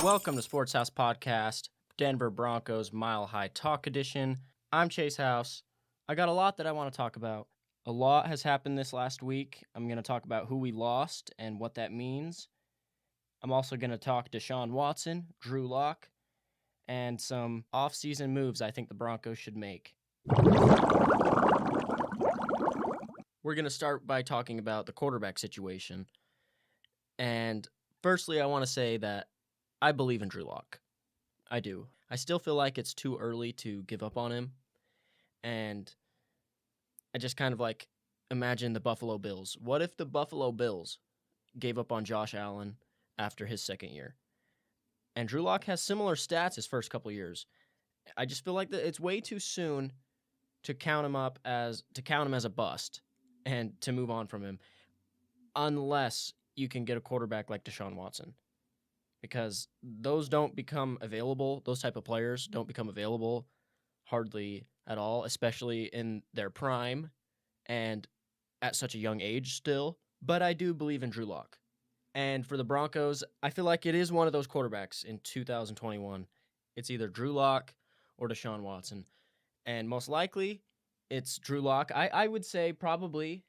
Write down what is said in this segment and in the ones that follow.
Welcome to Sports House Podcast, Denver Broncos Mile High Talk Edition. I'm Chase House. I got a lot that I want to talk about. A lot has happened this last week. I'm going to talk about who we lost and what that means. I'm also going to talk Desean Watson, Drew Lock, and some offseason moves I think the Broncos should make. We're going to start by talking about the quarterback situation. And firstly, I want to say that I believe in Drew Lock. I do. I still feel like it's too early to give up on him. And I just kind of like imagine the Buffalo Bills. What if the Buffalo Bills gave up on Josh Allen after his second year? And Drew Lock has similar stats his first couple years. I just feel like that it's way too soon to count him as a bust and to move on from him, unless you can get a quarterback like Desean Watson, because those don't become available. Those type of players don't become available hardly at all, especially in their prime and at such a young age still. But I do believe in Drew Lock. And for the Broncos, I feel like it is one of those quarterbacks in 2021. It's either Drew Lock or Desean Watson. And most likely, it's Drew Lock. I would say probably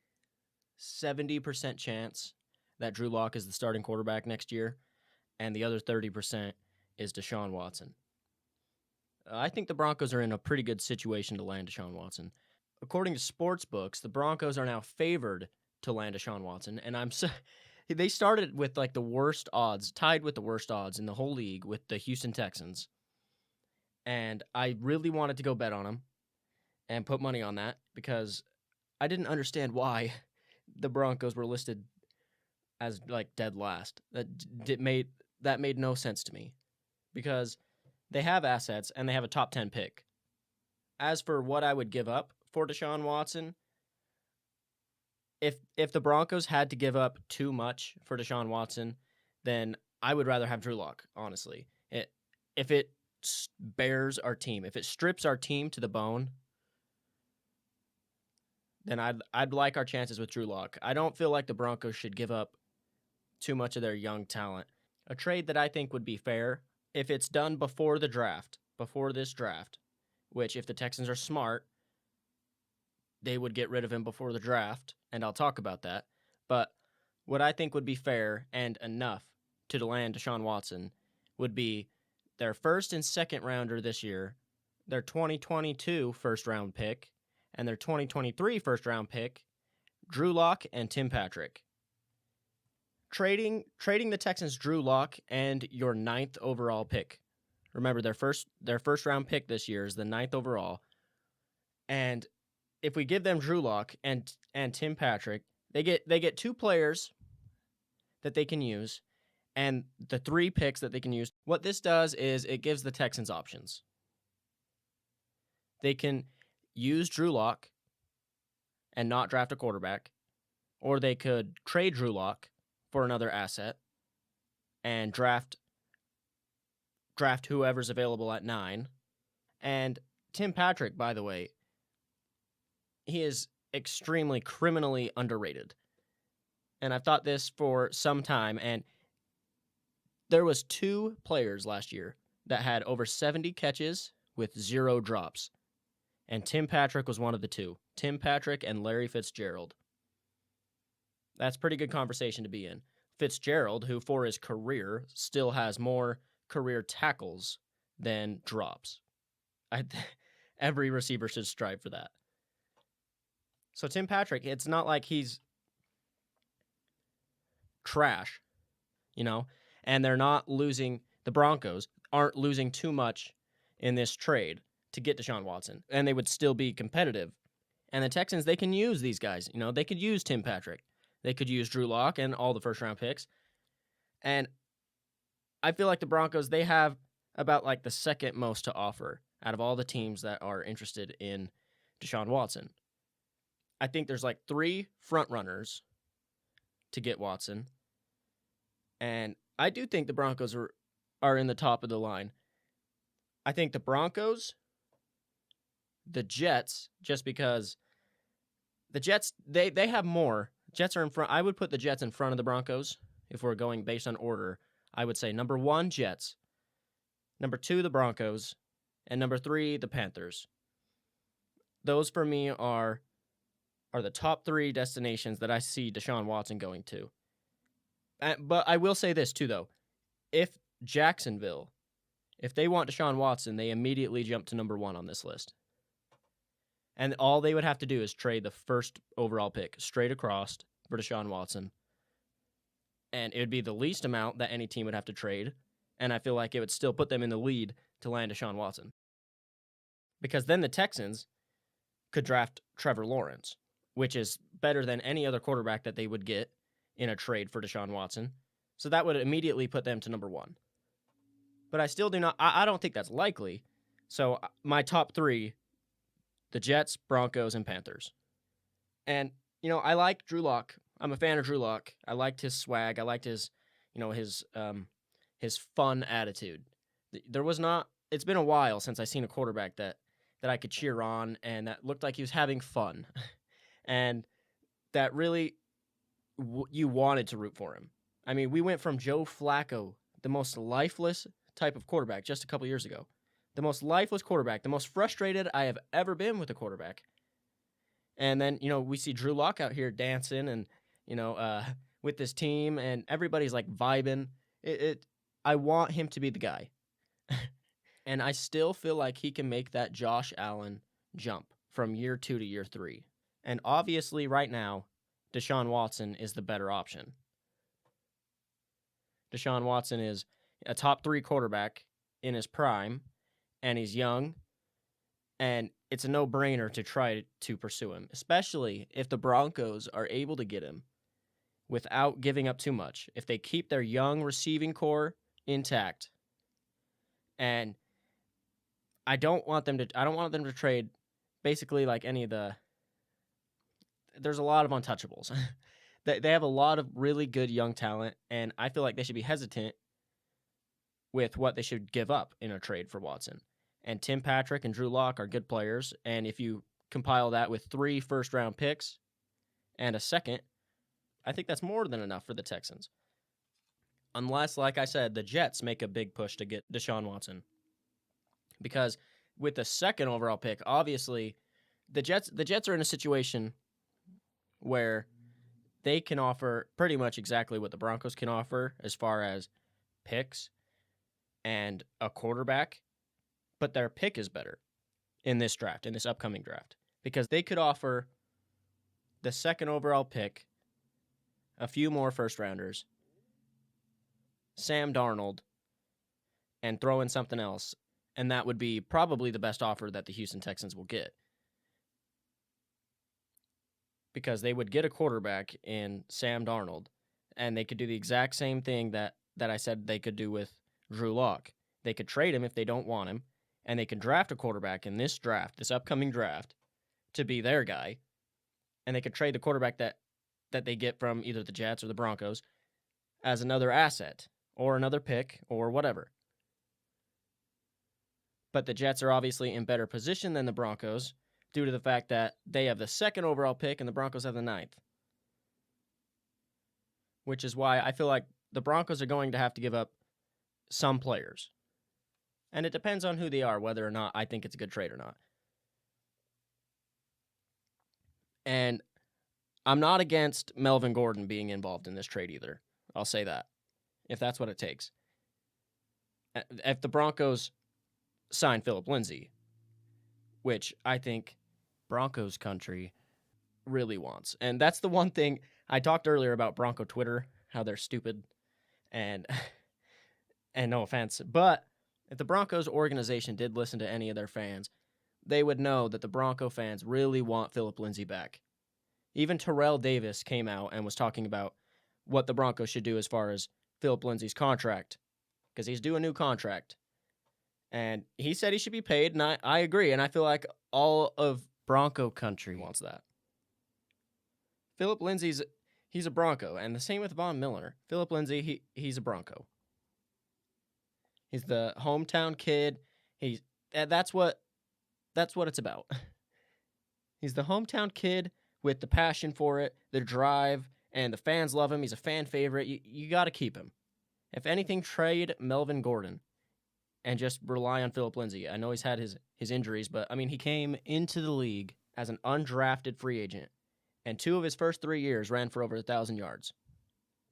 70% chance that Drew Lock is the starting quarterback next year, and the other 30% is Desean Watson. I think the Broncos are in a pretty good situation to land Desean Watson. According to sports books, the Broncos are now favored to land Desean Watson, and they started with like the worst odds, tied with the worst odds in the whole league with the Houston Texans. And I really wanted to go bet on them and put money on that because I didn't understand why the Broncos were listed as like dead last. That made no sense to me because they have assets and they have a top 10 pick. As for what I would give up for Desean Watson, if the Broncos had to give up too much for Desean Watson, then I would rather have Drew Lock, honestly. If it bears our team, if it strips our team to the bone, then I'd like our chances with Drew Lock. I don't feel like the Broncos should give up too much of their young talent. A trade that I think would be fair, if it's done before this draft, which if the Texans are smart, they would get rid of him before the draft, and I'll talk about that. But what I think would be fair and enough to land Desean Watson would be their first and second rounder this year, their 2022 first-round pick, and their 2023 first-round pick, Drew Lock and Tim Patrick. Trading the Texans Drew Lock and your 9th overall pick. Remember, their first-round pick this year is the 9th overall. And if we give them Drew Lock and Tim Patrick, they get 2 players that they can use and the 3 picks that they can use. What this does is it gives the Texans options. They can use Drew Lock and not draft a quarterback, or they could trade Drew Lock for another asset and draft whoever's available at 9. And Tim Patrick, by the way, he is extremely criminally underrated. And I've thought this for some time, and there was 2 players last year that had over 70 catches with 0 drops. And Tim Patrick was one of the 2. Tim Patrick and Larry Fitzgerald. That's pretty good conversation to be in. Fitzgerald, who for his career still has more career tackles than drops. Every receiver should strive for that. So Tim Patrick, it's not like he's trash, and the Broncos aren't losing too much in this trade to get Desean Watson, and they would still be competitive. And the Texans, they can use these guys. They could use Tim Patrick. They could use Drew Lock and all the first-round picks. And I feel like the Broncos, they have about like the second most to offer out of all the teams that are interested in Desean Watson. I think there's like 3 front runners to get Watson. And I do think the Broncos are in the top of the line. I think the Broncos, the Jets, just because the Jets, they have more. Jets are in front. I would put the Jets in front of the Broncos if we're going based on order. I would say number 1, Jets, Number 2, the Broncos. And number 3, the Panthers. Those for me are the top 3 destinations that I see Desean Watson going to. But I will say this too, though. If Jacksonville, if they want Desean Watson, they immediately jump to number 1 on this list. And all they would have to do is trade the first overall pick straight across for Desean Watson. And it would be the least amount that any team would have to trade. And I feel like it would still put them in the lead to land Desean Watson. Because then the Texans could draft Trevor Lawrence, which is better than any other quarterback that they would get in a trade for Desean Watson. So that would immediately put them to number 1. But I still do not, I don't think that's likely. So my top 3, the Jets, Broncos, and Panthers. And, I like Drew Lock. I'm a fan of Drew Lock. I liked his swag. I liked his fun attitude. It's been a while since I've seen a quarterback that I could cheer on and that looked like he was having fun. And that really, you wanted to root for him. I mean, we went from Joe Flacco, the most lifeless type of quarterback just a couple years ago. The most lifeless quarterback, the most frustrated I have ever been with a quarterback. And then, we see Drew Lock out here dancing and, with this team and everybody's like vibing. I want him to be the guy. And I still feel like he can make that Josh Allen jump from year 2 to year 3. And obviously right now, Desean Watson is the better option. Desean Watson is a top 3 quarterback in his prime, and he's young, and it's a no-brainer to try to pursue him, especially if the Broncos are able to get him without giving up too much. If they keep their young receiving core intact, and I don't want them to trade basically like any of the. There's a lot of untouchables. They have a lot of really good young talent, and I feel like they should be hesitant with what they should give up in a trade for Watson. And Tim Patrick and Drew Lock are good players, and if you compile that with 3 first-round picks and a second, I think that's more than enough for the Texans. Unless, like I said, the Jets make a big push to get Desean Watson. Because with the second overall pick, obviously, the Jets are in a situation where they can offer pretty much exactly what the Broncos can offer as far as picks and a quarterback, but their pick is better in this draft, in this upcoming draft, because they could offer the second overall pick, a few more first-rounders, Sam Darnold, and throw in something else, and that would be probably the best offer that the Houston Texans will get. Because they would get a quarterback in Sam Darnold, and they could do the exact same thing that I said they could do with Drew Lock. They could trade him if they don't want him, and they could draft a quarterback in this draft, this upcoming draft, to be their guy, and they could trade the quarterback that they get from either the Jets or the Broncos as another asset, or another pick, or whatever. But the Jets are obviously in better position than the Broncos, due to the fact that they have the second overall pick and the Broncos have the 9th. Which is why I feel like the Broncos are going to have to give up some players. And it depends on who they are, whether or not I think it's a good trade or not. And I'm not against Melvin Gordon being involved in this trade either. I'll say that, if that's what it takes. If the Broncos sign Phillip Lindsay, which I think Broncos country really wants. And that's the one thing I talked earlier about Bronco Twitter, how they're stupid, and no offense. But if the Broncos organization did listen to any of their fans, they would know that the Bronco fans really want Phillip Lindsay back. Even Terrell Davis came out and was talking about what the Broncos should do as far as Phillip Lindsay's contract, because he's due a new contract. And he said he should be paid, and I agree, and I feel like all of Bronco country wants that. Phillip Lindsay's, he's a Bronco, and the same with Von Miller. Phillip Lindsay, he's a Bronco. He's the hometown kid. That's what it's about. He's the hometown kid with the passion for it, the drive, and the fans love him. He's a fan favorite. You got to keep him. If anything, trade Melvin Gordon. and just rely on Phillip Lindsay. I know he's had his injuries, but I mean, he came into the league as an undrafted free agent, and 2 of his first 3 years ran for over 1,000 yards.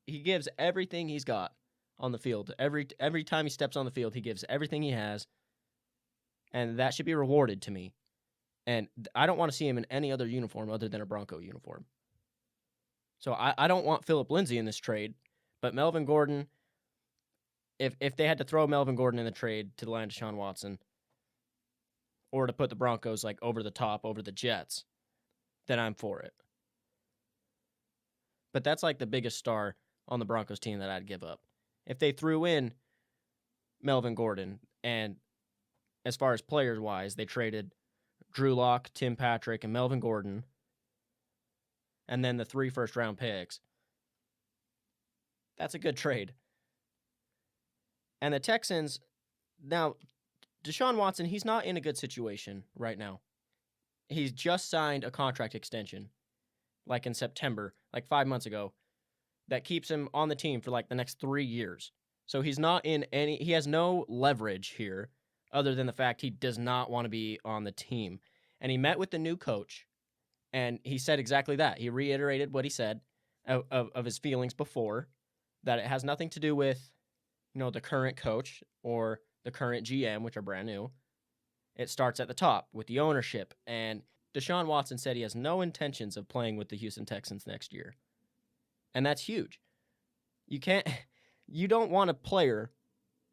He gives everything he's got on the field. Every time he steps on the field, he gives everything he has, and that should be rewarded to me. And I don't want to see him in any other uniform other than a Bronco uniform. So I don't want Phillip Lindsay in this trade, but Melvin Gordon, if they had to throw Melvin Gordon in the trade to land Desean Watson, or to put the Broncos like over the top, over the Jets, then I'm for it. But that's like the biggest star on the Broncos team that I'd give up. If they threw in Melvin Gordon, and as far as players-wise, they traded Drew Lock, Tim Patrick, and Melvin Gordon, and then the 3 first-round picks, that's a good trade. And the Texans, now, Desean Watson, he's not in a good situation right now. He's just signed a contract extension, like in September, like 5 months ago, that keeps him on the team for like the next 3 years. So he's not in he has no leverage here other than the fact he does not want to be on the team. And he met with the new coach, and he said exactly that. He reiterated what he said of his feelings before, that it has nothing to do with, the current coach or the current GM, which are brand new. It starts at the top with the ownership. And Desean Watson said he has no intentions of playing with the Houston Texans next year. And that's huge. You don't want a player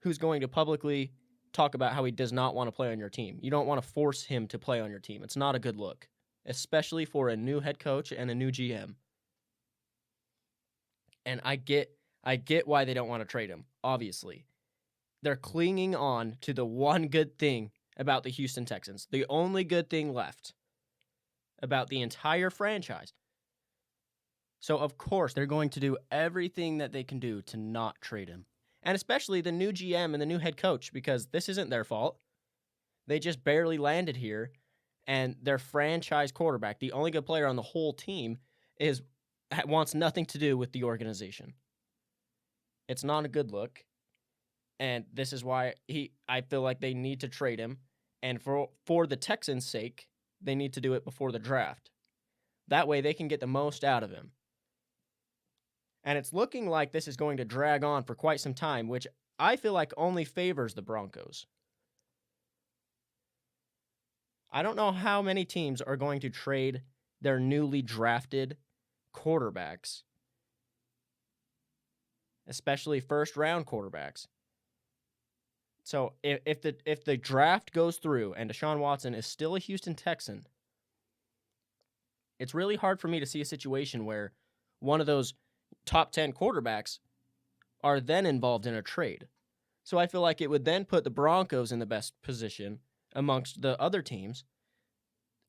who's going to publicly talk about how he does not want to play on your team. You don't want to force him to play on your team. It's not a good look, especially for a new head coach and a new GM. And I get why they don't want to trade him, obviously. They're clinging on to the one good thing about the Houston Texans, the only good thing left about the entire franchise. So, of course, they're going to do everything that they can do to not trade him. And especially the new GM and the new head coach, because this isn't their fault. They just barely landed here, and their franchise quarterback, the only good player on the whole team, wants nothing to do with the organization. It's not a good look, and this is why I feel like they need to trade him. And for the Texans' sake, they need to do it before the draft. That way they can get the most out of him. And it's looking like this is going to drag on for quite some time, which I feel like only favors the Broncos. I don't know how many teams are going to trade their newly drafted quarterbacks, especially first-round quarterbacks. So if the draft goes through and Desean Watson is still a Houston Texan, it's really hard for me to see a situation where one of those top 10 quarterbacks are then involved in a trade. So I feel like it would then put the Broncos in the best position amongst the other teams,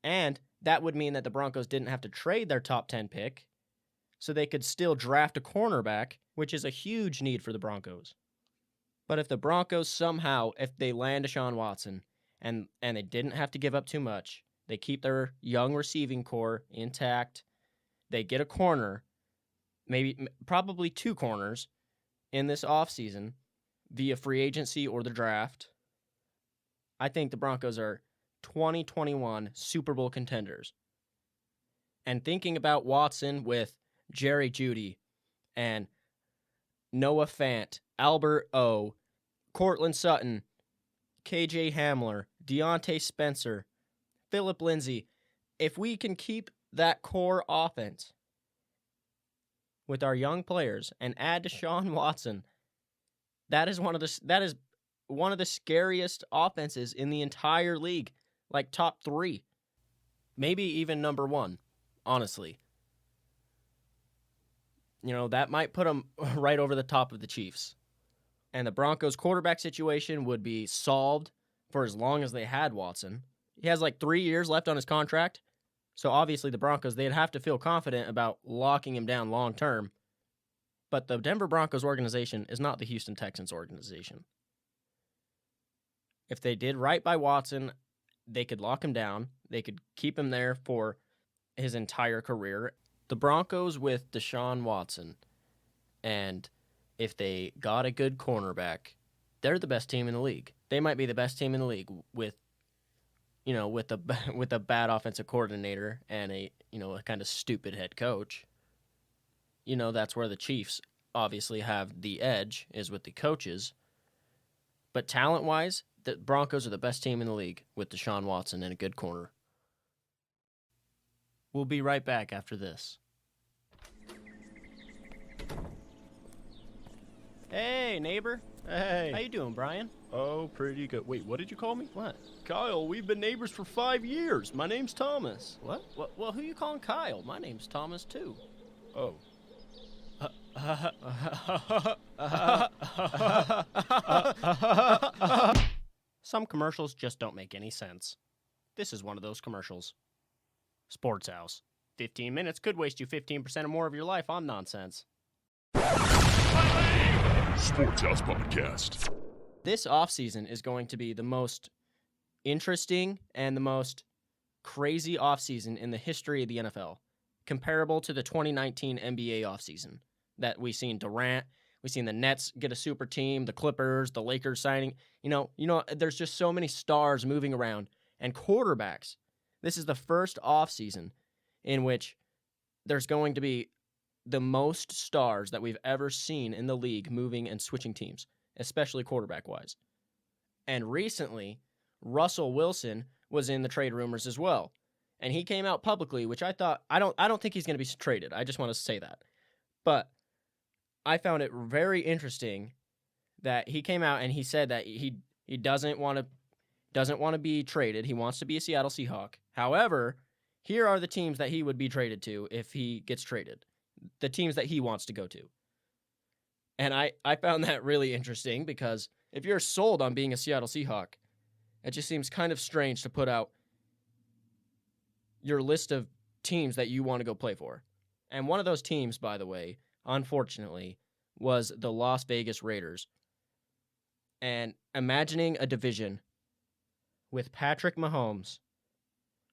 and that would mean that the Broncos didn't have to trade their top 10 pick, so they could still draft a cornerback, which is a huge need for the Broncos. But if the Broncos somehow, if they land Desean Watson, and they didn't have to give up too much, they keep their young receiving core intact, they get a corner, probably 2 corners in this offseason via free agency or the draft, I think the Broncos are 2021 Super Bowl contenders. And thinking about Watson with Jerry Jeudy and Noah Fant, Albert O, Cortland Sutton, KJ Hamler, Deontay Spencer, Phillip Lindsay, if we can keep that core offense with our young players and add Desean Watson, that is one of the scariest offenses in the entire league, like top 3, maybe even number 1, honestly. That might put them right over the top of the Chiefs. And the Broncos' quarterback situation would be solved for as long as they had Watson. He has like 3 years left on his contract. So obviously the Broncos, they'd have to feel confident about locking him down long term. But the Denver Broncos organization is not the Houston Texans organization. If they did right by Watson, they could lock him down. They could keep him there for his entire career. The Broncos with Desean Watson, and if they got a good cornerback, they're the best team in the league. They might be the best team in the league with a bad offensive coordinator and a kind of stupid head coach. That's where the Chiefs obviously have the edge, is with the coaches. But talent-wise, the Broncos are the best team in the league with Desean Watson and a good corner. We'll be right back after this. Hey, neighbor. Hey. How you doing, Brian? Oh, pretty good. Wait, what did you call me? What? Kyle, we've been neighbors for 5 years. My name's Thomas. What? Well, who you calling Kyle? My name's Thomas, too. Oh. Some commercials just don't make any sense. This is one of those commercials. Sports House. 15 minutes could waste you 15% or more of your life on nonsense. Sports House Podcast. This offseason is going to be the most interesting and the most crazy offseason in the history of the NFL, comparable to the 2019 NBA offseason that we've seen Durant, we've seen the Nets get a super team, the Clippers, the Lakers signing. There's just so many stars moving around. And quarterbacks, this is the first offseason in which there's going to be the most stars that we've ever seen in the league moving and switching teams, especially quarterback-wise. And recently, Russell Wilson was in the trade rumors as well. And he came out publicly, which I don't think he's going to be traded. I just want to say that. But I found it very interesting that he came out and he said that he doesn't want to be traded. He wants to be a Seattle Seahawk. However, here are the teams that he would be traded to if he gets traded. The teams that he wants to go to. And I found that really interesting because if you're sold on being a Seattle Seahawk, it just seems kind of strange to put out your list of teams that you want to go play for. And one of those teams, by the way, unfortunately, was the Las Vegas Raiders. And imagining a division with Patrick Mahomes,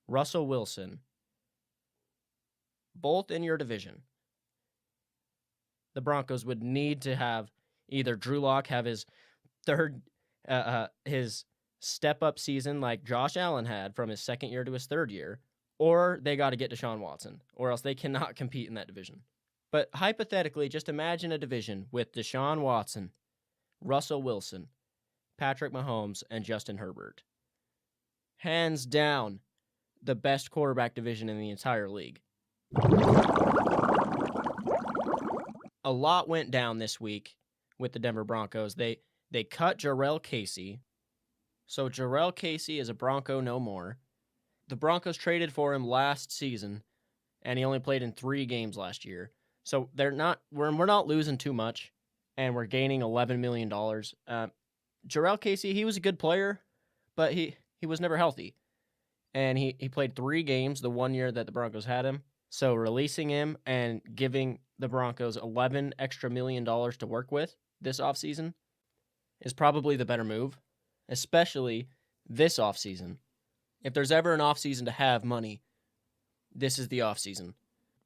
Russell Wilson, both in your division, the Broncos would need to have either Drew Lock have his his step-up season like Josh Allen had from his second year to his third year, or they got to get Desean Watson, or else they cannot compete in that division. But hypothetically, just imagine a division with Desean Watson, Russell Wilson, Patrick Mahomes, and Justin Herbert. Hands down, the best quarterback division in the entire league. A lot went down this week with the Denver Broncos. They cut Jurrell Casey. So Jurrell Casey is a Bronco no more. The Broncos traded for him last season, and he only played in 3 games last year. So we're not losing too much, and we're gaining $11 million. Jurrell Casey, he was a good player, but he was never healthy. And he played 3 games the 1 year that the Broncos had him. So releasing him and giving the Broncos $11 extra million to work with this offseason is probably the better move, especially this offseason. If there's ever an offseason to have money, this is the offseason,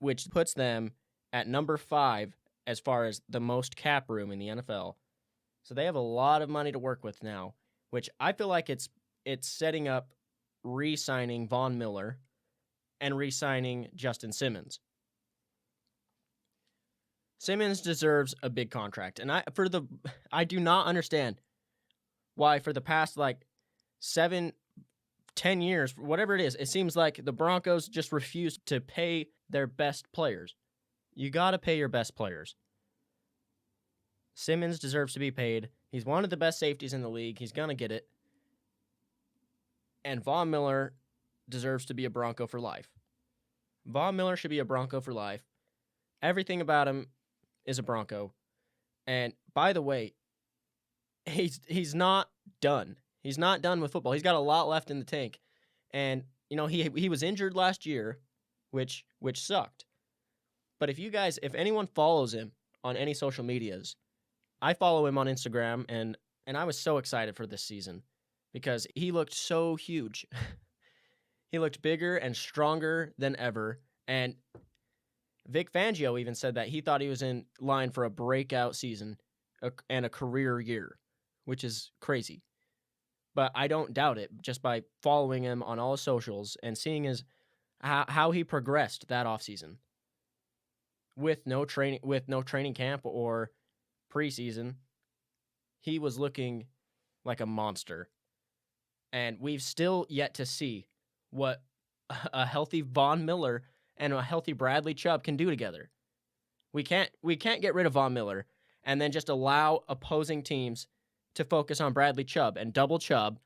which puts them at number 5 as far as the most cap room in the NFL. So they have a lot of money to work with now, which I feel like it's setting up re-signing Von Miller and re-signing Justin Simmons. Simmons deserves a big contract, and I do not understand why for the past 7-10 years, whatever it is, it seems like the Broncos just refuse to pay their best players. You got to pay your best players. Simmons deserves to be paid. He's one of the best safeties in the league. He's going to get it. And Von Miller deserves to be a Bronco for life. Von Miller should be a Bronco for life. Everything about him is a Bronco. And by the way, he's not done. He's not done with football. He's got a lot left in the tank. And he was injured last year, which sucked. But if anyone follows him on any social medias, I follow him on Instagram, and I was so excited for this season because he looked so huge. He looked bigger and stronger than ever. And Vic Fangio even said that he thought he was in line for a breakout season and a career year, which is crazy. But I don't doubt it just by following him on all his socials and seeing how he progressed that offseason with no training camp or preseason. He was looking like a monster. And we've still yet to see what a healthy Von Miller and a healthy Bradley Chubb can do together. We can't get rid of Von Miller and then just allow opposing teams to focus on Bradley Chubb and double Chubb,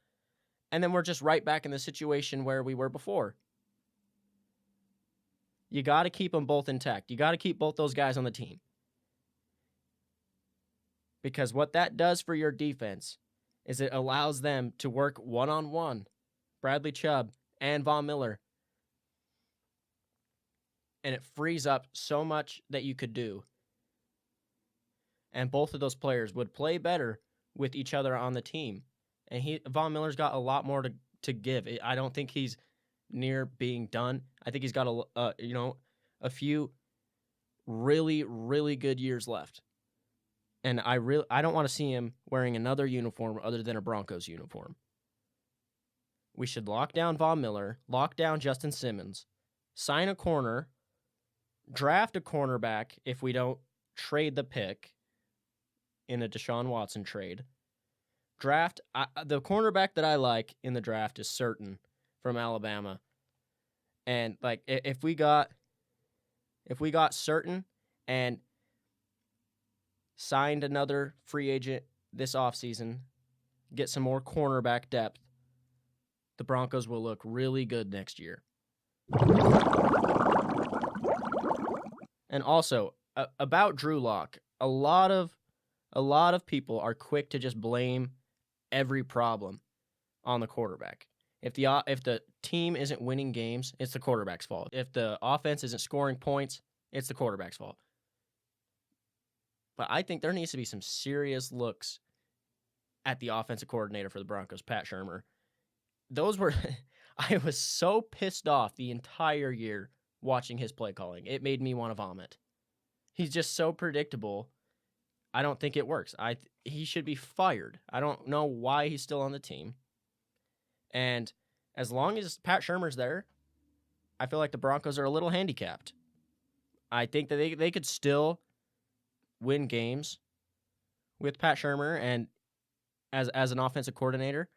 and then we're just right back in the situation where we were before. You got to keep them both intact. You got to keep both those guys on the team. Because what that does for your defense is it allows them to work one-on-one, Bradley Chubb and Von Miller. And it frees up so much that you could do. And both of those players would play better with each other on the team. And Von Miller's got a lot more to give. I don't think he's near being done. I think he's got a few really, really good years left. And I don't want to see him wearing another uniform other than a Broncos uniform. We should lock down Von Miller, lock down Justin Simmons, sign a corner, draft a cornerback if we don't trade the pick in a Desean Watson trade. Draft the cornerback that I like in the draft is Certain from Alabama. And like if we got Certain and signed another free agent this offseason, get some more cornerback depth, the Broncos will look really good next year. And also, about Drew Lock, a lot of people are quick to just blame every problem on the quarterback. If the team isn't winning games, it's the quarterback's fault. If the offense isn't scoring points, it's the quarterback's fault. But I think there needs to be some serious looks at the offensive coordinator for the Broncos, Pat Shurmur. I was so pissed off the entire year watching his play calling. It made me want to vomit. He's just so predictable. I don't think it works. He should be fired. I don't know why he's still on the team. And as long as Pat Shurmur's there, I feel like the Broncos are a little handicapped. I think that they could still win games with Pat Shurmur and as an offensive coordinator.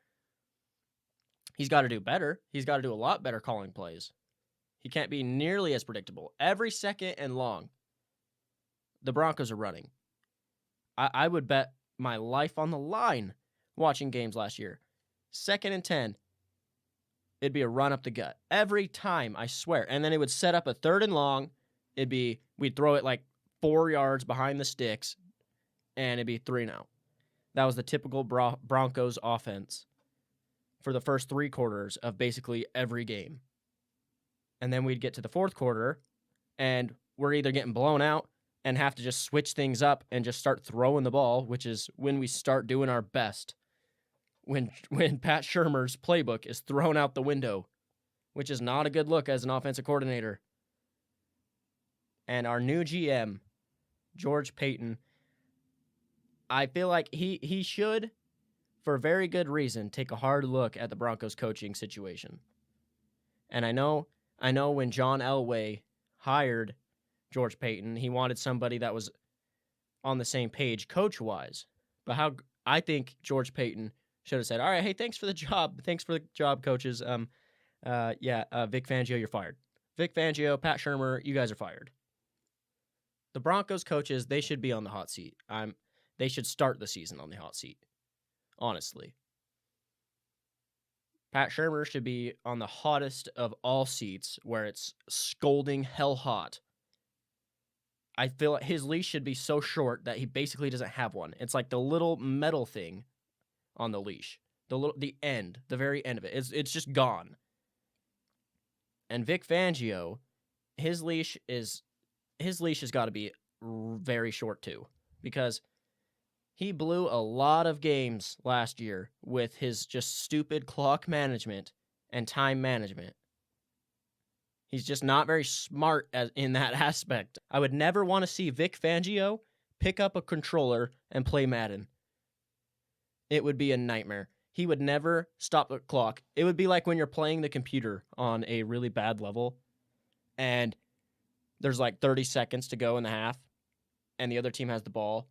He's got to do better. He's got to do a lot better calling plays. He can't be nearly as predictable. Every second and long, the Broncos are running. I would bet my life on the line watching games last year. 2nd and 10, it'd be a run up the gut. Every time, I swear. And then it would set up a 3rd and long. We'd throw it like 4 yards behind the sticks, and it'd be 3-0. That was the typical Broncos offense for the first 3 quarters of basically every game. And then we'd get to the 4th quarter, and we're either getting blown out and have to just switch things up and just start throwing the ball, which is when we start doing our best. When Pat Shurmur's playbook is thrown out the window, which is not a good look as an offensive coordinator. And our new GM, George Paton, I feel like he should, for very good reason, take a hard look at the Broncos coaching situation. And I know when John Elway hired George Paton, he wanted somebody that was on the same page coach-wise. But I think George Paton should have said, all right, hey, thanks for the job. Thanks for the job, coaches. Vic Fangio, you're fired. Vic Fangio, Pat Shurmur, you guys are fired. The Broncos coaches, they should be on the hot seat. They should start the season on the hot seat, honestly. Pat Shurmur should be on the hottest of all seats where it's scolding hell hot. I feel like his leash should be so short that he basically doesn't have one. It's like the little metal thing on the leash. The very end of it. It's just gone. And Vic Fangio, his leash has got to be very short too, because he blew a lot of games last year with his just stupid clock management and time management. He's just not very smart in that aspect. I would never want to see Vic Fangio pick up a controller and play Madden. it would be a nightmare. He would never stop the clock. It would be like when you're playing the computer on a really bad level and there's like 30 seconds to go in the half and the other team has the ball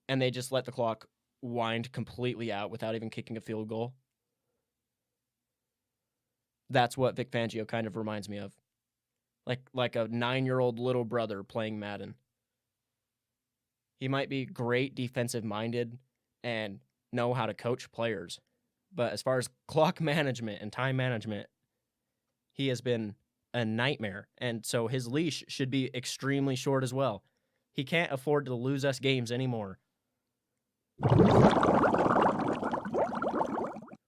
and they just let the clock wind completely out without even kicking a field goal. That's what Vic Fangio kind of reminds me of. Like a 9-year-old little brother playing Madden. He might be great defensive-minded and know how to coach players. But as far as clock management and time management, he has been a nightmare. And so his leash should be extremely short as well. He can't afford to lose us games anymore.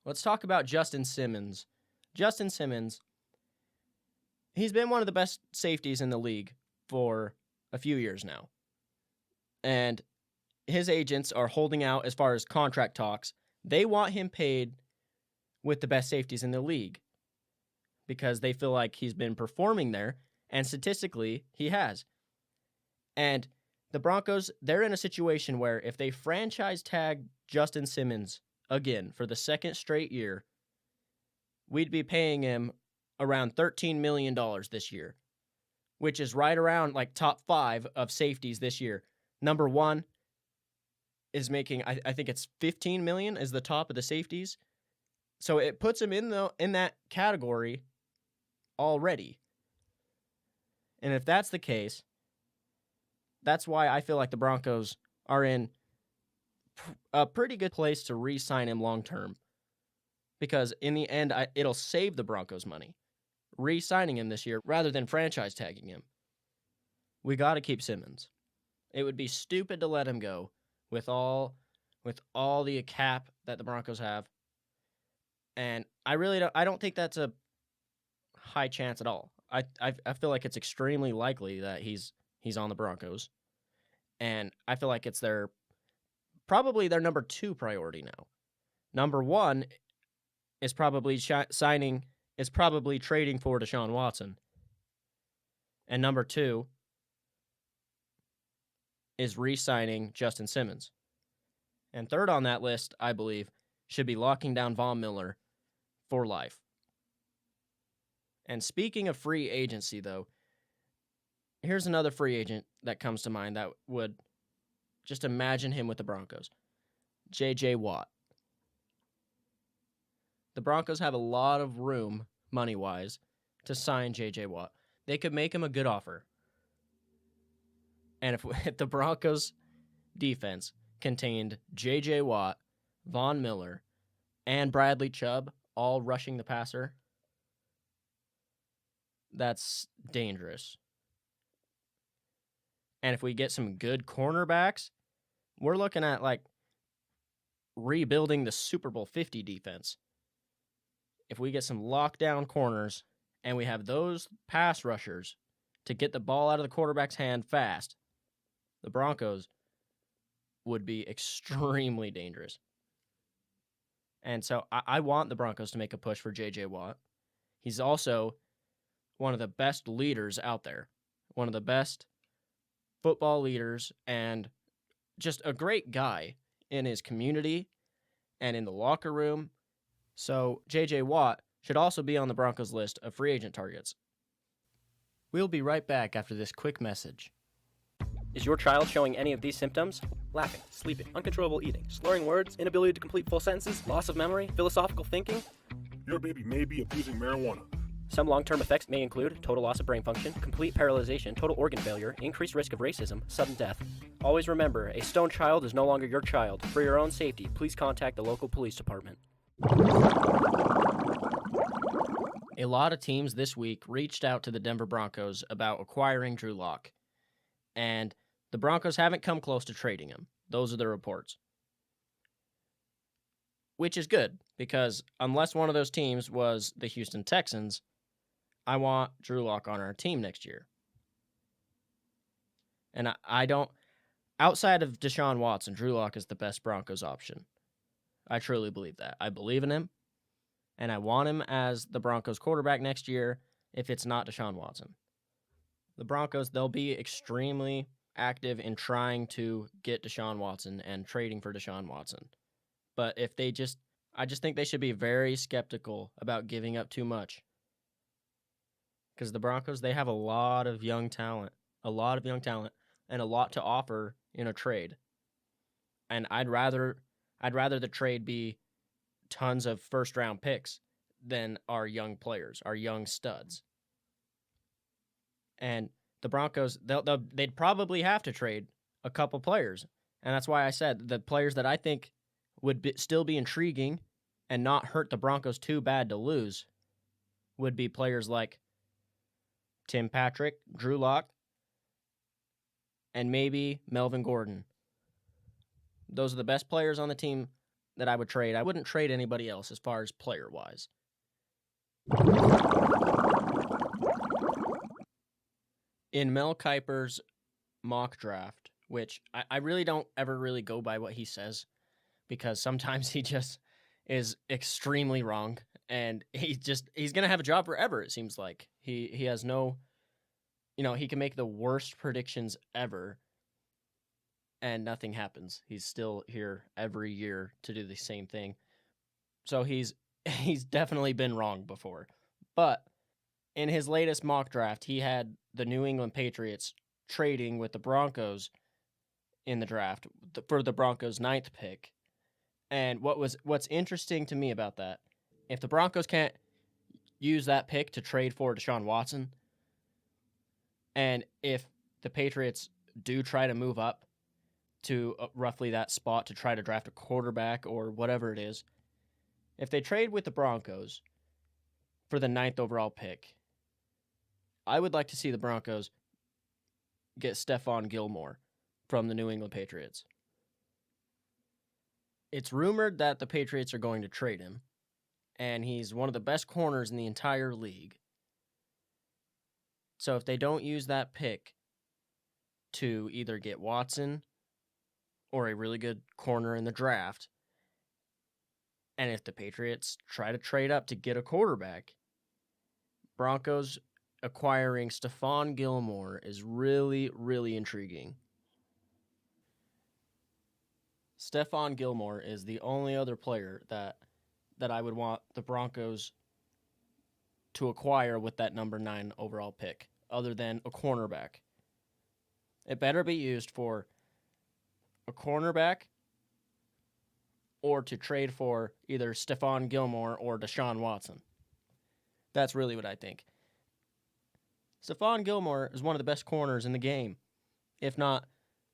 Let's talk about Justin Simmons. Justin Simmons, he's been one of the best safeties in the league for a few years now. And his agents are holding out as far as contract talks. They want him paid with the best safeties in the league because they feel like he's been performing there, and statistically, he has. And the Broncos, they're in a situation where if they franchise tag Justin Simmons again for the second straight year, we'd be paying him around $13 million this year, which is right around like top 5 of safeties this year. Number 1 is making, I think it's $15 million is the top of the safeties. So it puts him in that category already. And if that's the case, that's why I feel like the Broncos are in a pretty good place to re-sign him long term. Because in the end, it'll save the Broncos money re-signing him this year rather than franchise tagging him. We got to keep Simmons. It would be stupid to let him go with all the cap that the Broncos have. And I don't think that's a high chance at all. I feel like it's extremely likely that he's on the Broncos. And I feel like it's probably their number 2 priority now. Number 1 is probably trading for Desean Watson. And number 2 is re-signing Justin Simmons. And third on that list, I believe, should be locking down Von Miller for life. And speaking of free agency, though, here's another free agent that comes to mind that would just imagine him with the Broncos. J.J. Watt. The Broncos have a lot of room, money-wise, to sign J.J. Watt. They could make him a good offer. And if the Broncos' defense contained J.J. Watt, Von Miller, and Bradley Chubb all rushing the passer, that's dangerous. And if we get some good cornerbacks, we're looking at like rebuilding the Super Bowl 50 defense. If we get some lockdown corners and we have those pass rushers to get the ball out of the quarterback's hand fast, the Broncos would be extremely dangerous. And so I want the Broncos to make a push for J.J. Watt. He's also one of the best leaders out there, one of the best football leaders, and just a great guy in his community and in the locker room. So J.J. Watt should also be on the Broncos list of free agent targets. We'll be right back after this quick message. Is your child showing any of these symptoms? Laughing, sleeping, uncontrollable eating, slurring words, inability to complete full sentences, loss of memory, philosophical thinking? Your baby may be abusing marijuana. Some long-term effects may include total loss of brain function, complete paralyzation, total organ failure, increased risk of racism, sudden death. Always remember, a stoned child is no longer your child. For your own safety, please contact the local police department. A lot of teams this week reached out to the Denver Broncos about acquiring Drew Lock. And the Broncos haven't come close to trading him. Those are the reports. Which is good, because unless one of those teams was the Houston Texans, I want Drew Lock on our team next year. And I don't... Outside of Desean Watson, Drew Lock is the best Broncos option. I truly believe that. I believe in him, and I want him as the Broncos quarterback next year if it's not Desean Watson. The Broncos, they'll be extremely active in trying to get Desean Watson and trading for Desean Watson. But I just think they should be very skeptical about giving up too much. Because the Broncos, they have a lot of young talent, and a lot to offer in a trade. And I'd rather the trade be tons of first-round picks than our young players, our young studs. And the Broncos, they'd probably have to trade a couple players. And that's why I said the players that I think would still be intriguing and not hurt the Broncos too bad to lose would be players like Tim Patrick, Drew Lock, and maybe Melvin Gordon. Those are the best players on the team that I would trade. I wouldn't trade anybody else as far as player-wise. In Mel Kiper's mock draft, which I really don't ever really go by what he says, because sometimes he just is extremely wrong, and he's going to have a job forever, it seems like. He has no, he can make the worst predictions ever, and nothing happens. He's still here every year to do the same thing. So he's definitely been wrong before. But in his latest mock draft, he had the New England Patriots trading with the Broncos in the draft for the Broncos' 9th pick. And what's interesting to me about that, if the Broncos can't use that pick to trade for Desean Watson, and if the Patriots do try to move up to roughly that spot to try to draft a quarterback or whatever it is, if they trade with the Broncos for the 9th overall pick, I would like to see the Broncos get Stephon Gilmore from the New England Patriots. It's rumored that the Patriots are going to trade him, and he's one of the best corners in the entire league. So if they don't use that pick to either get Watson or a really good corner in the draft, and if the Patriots try to trade up to get a quarterback, Broncos acquiring Stephon Gilmore is really, really intriguing. Stephon Gilmore is the only other player that I would want the Broncos to acquire with that number 9 overall pick, other than a cornerback. It better be used for a cornerback or to trade for either Stephon Gilmore or Desean Watson. That's really what I think. Stephon Gilmore is one of the best corners in the game, if not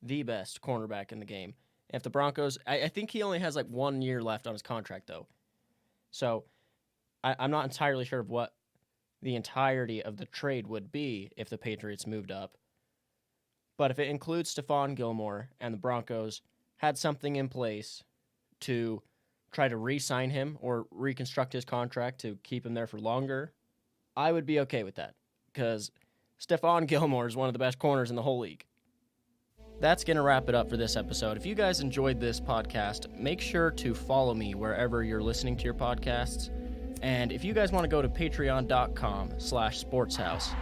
the best cornerback in the game. If the Broncos, I think he only has like 1 year left on his contract, though. So I'm not entirely sure of what the entirety of the trade would be if the Patriots moved up. But if it includes Stephon Gilmore and the Broncos had something in place to try to re-sign him or reconstruct his contract to keep him there for longer, I would be okay with that, because Stephon Gilmore is one of the best corners in the whole league. That's going to wrap it up for this episode. If you guys enjoyed this podcast, make sure to follow me wherever you're listening to your podcasts. And if you guys want to go to patreon.com/sportshouse,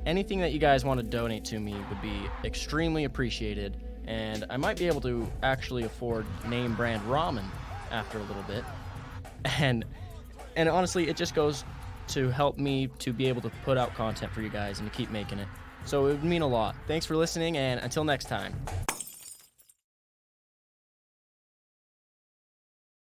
anything that you guys want to donate to me would be extremely appreciated. And I might be able to actually afford name brand ramen after a little bit. And honestly, it just goes to help me to be able to put out content for you guys and to keep making it. So it would mean a lot. Thanks for listening, and until next time.